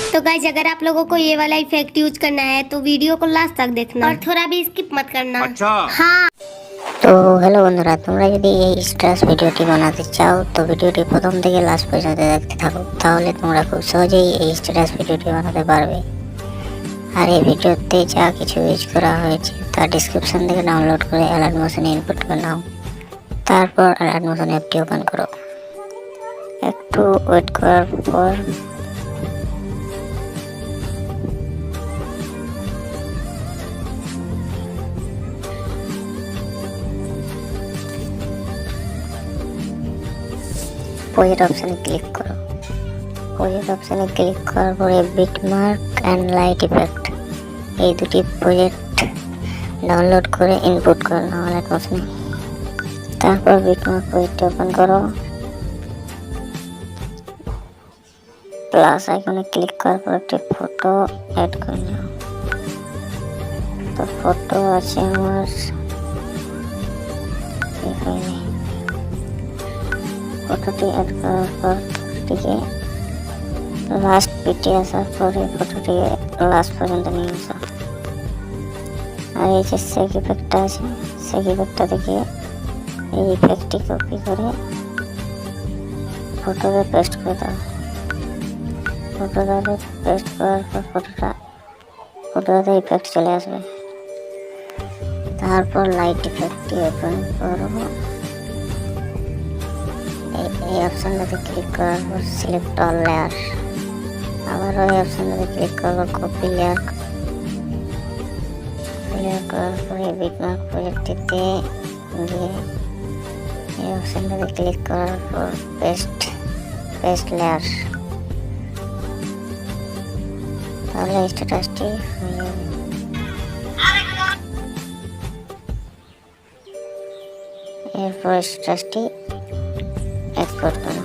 तो गाइस अगर आप लोगों को ये वाला इफेक्ट यूज करना है तो वीडियो को लास्ट तक देखना और थोड़ा भी स्किप मत करना। अच्छा हाँ। তো হ্যালো বন্ধুরা, তোমরা যদি এই স্ট্রেস ভিডিওটি বানাতে চাও তো ভিডিওটি প্রথম থেকে লাস্ট পর্যন্ত দেখতে থাকো, তাহলে তোমরা খুব সহজেই এই স্ট্রেস ভিডিওটি বানাতে পারবে। আর এই ভিডিওতে যা কিছু ইউজ করা হয়েছে তা ডেসক্রিপশন থেকে ডাউনলোড করে অ্যালার্ট মোশনে ইনপুট করে নাও। তারপর অ্যালার্ট মোশন অ্যাপটি ওপেন করো। একটু ওয়েট করার পর প্রজেক্ট অপশানে ক্লিক করো। প্রজেক্ট অপশানে ক্লিক করার পরে বিটমার্ক অ্যান্ড লাইট ইফেক্ট এই দুটি প্রজেক্ট ডাউনলোড করে ইনপুট করে নাও অ্যালার্ট মোশনে। তারপর বিটমার্ক প্রজেক্টটি ওপেন করো। প্লাস আইকনে ক্লিক করার পর একটি ফটো অ্যাড করে নাও। তো ফটো আছে আমার এখানে। ফটোটি অ্যাড করার পর ফটোটিকে লাস্ট পিটে আসার পরে ফটোটিকে লাস্ট পর্যন্ত নিয়ে আসো। আর এই যে সেক ইফেক্টটা আছে, সেক ইফেক্টটা থেকে এই ইফেক্টটি কপি করে ফটোতে পেস্ট করে দাও। ফটোটাতে পেস্ট করার পর ফটোটাতে ইফেক্ট চলে আসবে। তারপর লাইট ইফেক্টটি ওপেন করবো। এই অপশনটাতে ক্লিক করার পর সিলেক্ট অল লেয়ার, আবার ওই অপশনটাতে ক্লিক করবো কপি লেয়ার। লেয়ার করার পরে বিটমার্ক প্রজেক্টটিতে গিয়ে এই অপশনটাতে ক্লিক করার পর পেস্ট লেয়ার, তাহলে স্ট্যাটাসটি হয়ে যাবে। এরপর স্ট্যাটাসটি এক্সপোর্ট করে